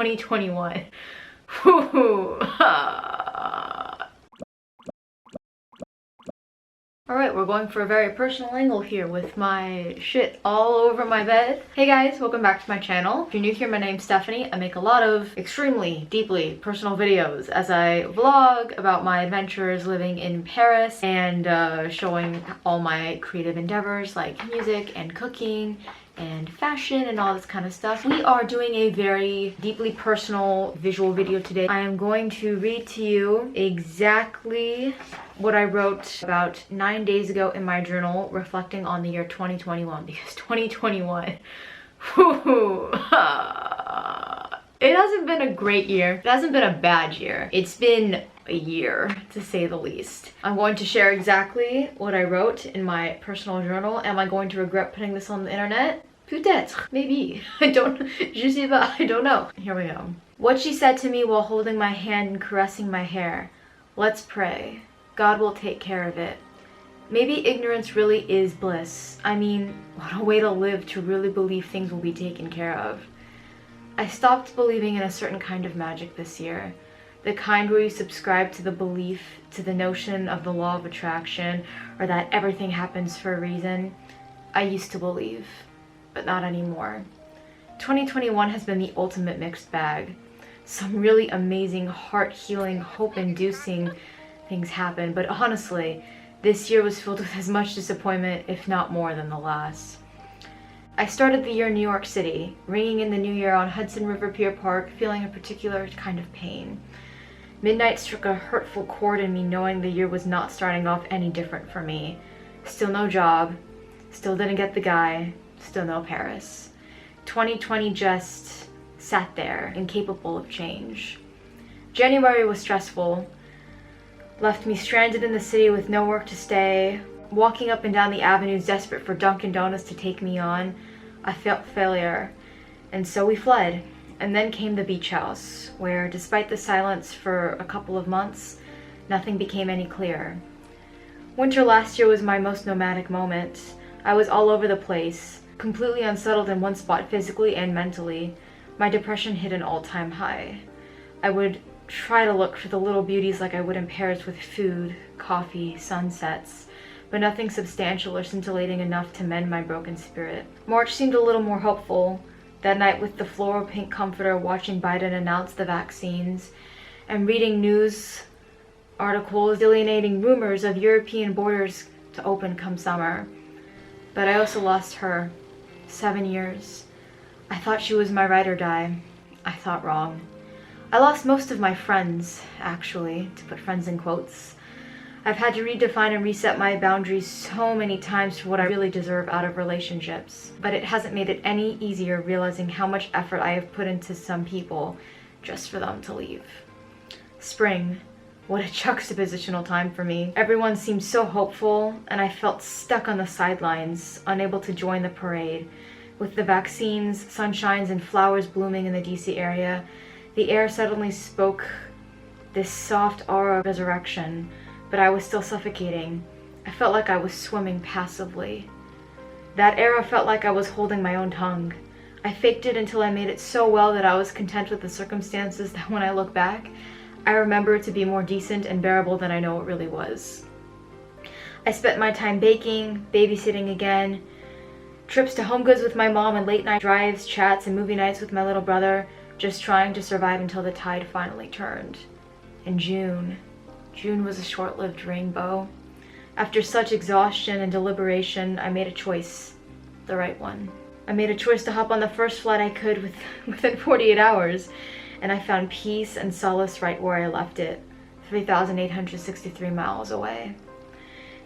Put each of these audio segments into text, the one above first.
2021. Woohoo! Alright, we're going for a very personal angle here with my shit all over my bed. Hey guys, welcome back to my channel. If you're new here, my name's Stephanie. I make a lot of extremely, deeply personal videos as I vlog about my adventures living in Paris and showing all my creative endeavors like music and cooking and fashion and all this kind of stuff. We are doing a very deeply personal visual video today. I am going to read to you exactly what I wrote about 9 days ago in my journal reflecting on the year 2021, because 2021, whoo, it hasn't been a great year. It hasn't been a bad year. It's been a year, to say the least. I'm going to share exactly what I wrote in my personal journal. Am I going to regret putting this on the internet? Peut-être, maybe. I don't know. Here we go. What she said to me while holding my hand and caressing my hair. Let's pray. God will take care of it. Maybe ignorance really is bliss. I mean, what a way to live, to really believe things will be taken care of. I stopped believing in a certain kind of magic this year. The kind where you subscribe to the belief, to the notion of the law of attraction, or that everything happens for a reason. I used to believe, but not anymore. 2021 has been the ultimate mixed bag. Some really amazing, heart-healing, hope-inducing things happened, but honestly, this year was filled with as much disappointment, if not more, than the last. I started the year in New York City, ringing in the new year on Hudson River Pier Park, feeling a particular kind of pain. Midnight struck a hurtful chord in me, knowing the year was not starting off any different for me. Still no job, still didn't get the guy, still no Paris. 2020 just sat there, incapable of change. January was stressful, left me stranded in the city with no work to stay, walking up and down the avenues desperate for Dunkin' Donuts to take me on. I felt failure, and so we fled. And then came the beach house, where despite the silence for a couple of months, nothing became any clearer. Winter last year was my most nomadic moment. I was all over the place, completely unsettled in one spot physically and mentally. My depression hit an all-time high. I would try to look for the little beauties like I would in Paris with food, coffee, sunsets, but nothing substantial or scintillating enough to mend my broken spirit. March seemed a little more hopeful. That night with the floral pink comforter, watching Biden announce the vaccines and reading news articles delineating rumors of European borders to open come summer. But I also lost her. 7 years. I thought she was my ride or die. I thought wrong. I lost most of my friends, actually, to put friends in quotes. I've had to redefine and reset my boundaries so many times for what I really deserve out of relationships. But it hasn't made it any easier realizing how much effort I have put into some people just for them to leave. Spring. What a juxtapositional time for me. Everyone seemed so hopeful, and I felt stuck on the sidelines, unable to join the parade. With the vaccines, sunshines, and flowers blooming in the DC area, the air suddenly spoke this soft aura of resurrection. But I was still suffocating. I felt like I was swimming passively. That era felt like I was holding my own tongue. I faked it until I made it so well that I was content with the circumstances that when I look back, I remember it to be more decent and bearable than I know it really was. I spent my time baking, babysitting again, trips to Home Goods with my mom and late night drives, chats, and movie nights with my little brother, just trying to survive until the tide finally turned. In June was a short-lived rainbow. After such exhaustion and deliberation, I made a choice, the right one. I made a choice to hop on the first flight I could within 48 hours, and I found peace and solace right where I left it, 3,863 miles away.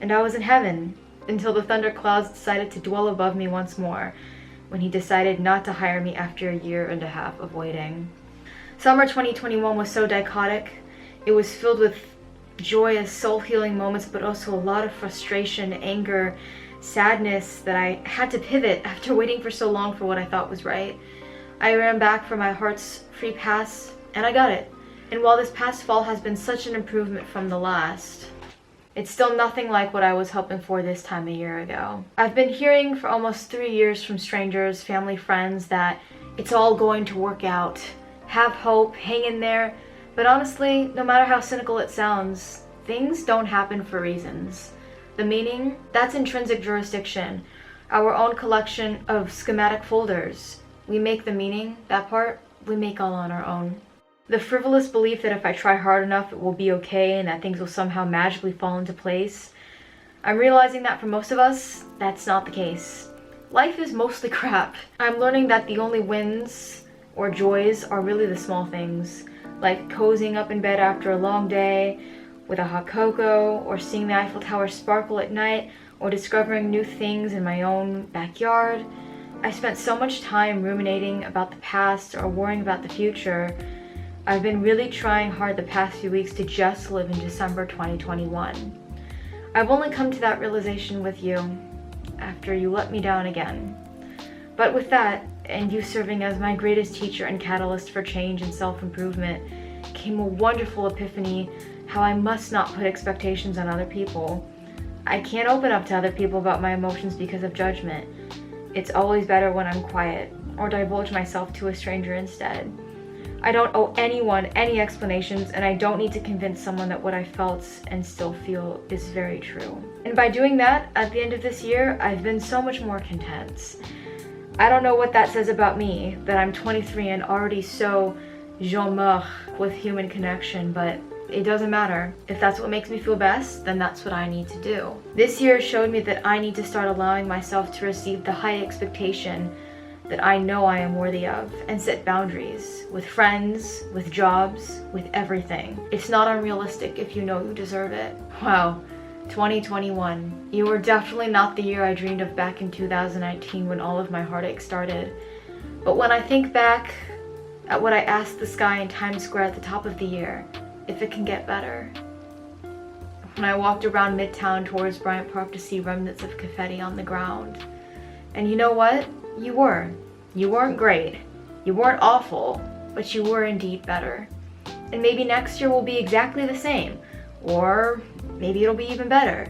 And I was in heaven, until the thunderclouds decided to dwell above me once more, when he decided not to hire me after a year and a half of waiting. Summer 2021 was so dichotic. It was filled with joyous, soul-healing moments, but also a lot of frustration, anger, sadness that I had to pivot after waiting for so long for what I thought was right. I ran back for my heart's free pass, and I got it. And while this past fall has been such an improvement from the last, it's still nothing like what I was hoping for this time a year ago. I've been hearing for almost 3 years from strangers, family, friends, that it's all going to work out. have hope, hang in there. But honestly, no matter how cynical it sounds, things don't happen for reasons. The meaning, that's intrinsic jurisdiction, our own collection of schematic folders. We make the meaning, that part, we make all on our own. The frivolous belief that if I try hard enough it will be okay and that things will somehow magically fall into place. I'm realizing that for most of us, that's not the case. Life is mostly crap. I'm learning that the only wins or joys are really the small things, like cozying up in bed after a long day with a hot cocoa, or seeing the Eiffel Tower sparkle at night, or discovering new things in my own backyard. I spent so much time ruminating about the past or worrying about the future. I've been really trying hard the past few weeks to just live in December 2021. I've only come to that realization with you, after you let me down again. But with that, and you serving as my greatest teacher and catalyst for change and self-improvement, came a wonderful epiphany how I must not put expectations on other people. I can't open up to other people about my emotions because of judgment. It's always better when I'm quiet, or divulge myself to a stranger instead. I don't owe anyone any explanations, and I don't need to convince someone that what I felt and still feel is very true. And by doing that, at the end of this year, I've been so much more content. I don't know what that says about me, that I'm 23 and already so Jean mort with human connection, but it doesn't matter. If that's what makes me feel best, then that's what I need to do. This year showed me that I need to start allowing myself to receive the high expectation that I know I am worthy of, and set boundaries with friends, with jobs, with everything. It's not unrealistic if you know you deserve it. Wow, 2021. You were definitely not the year I dreamed of back in 2019 when all of my heartache started. But when I think back at what I asked the sky in Times Square at the top of the year, if it can get better. When I walked around Midtown towards Bryant Park to see remnants of confetti on the ground. And you know what? You were. You weren't great. You weren't awful, but you were indeed better. And maybe next year will be exactly the same, or maybe it'll be even better.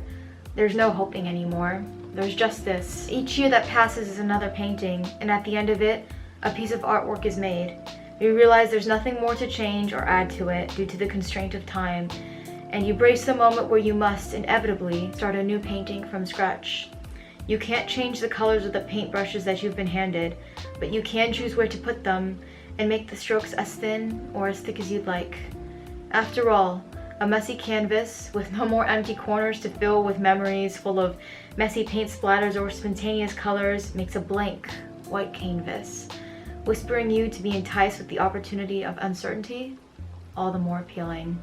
There's no hoping anymore. There's just this. Each year that passes is another painting, and at the end of it, a piece of artwork is made. You realize there's nothing more to change or add to it due to the constraint of time, and you brace the moment where you must inevitably start a new painting from scratch. You can't change the colors of the paintbrushes that you've been handed, but you can choose where to put them and make the strokes as thin or as thick as you'd like. After all, a messy canvas with no more empty corners to fill with memories full of messy paint splatters or spontaneous colors makes a blank, white canvas, whispering you to be enticed with the opportunity of uncertainty, all the more appealing.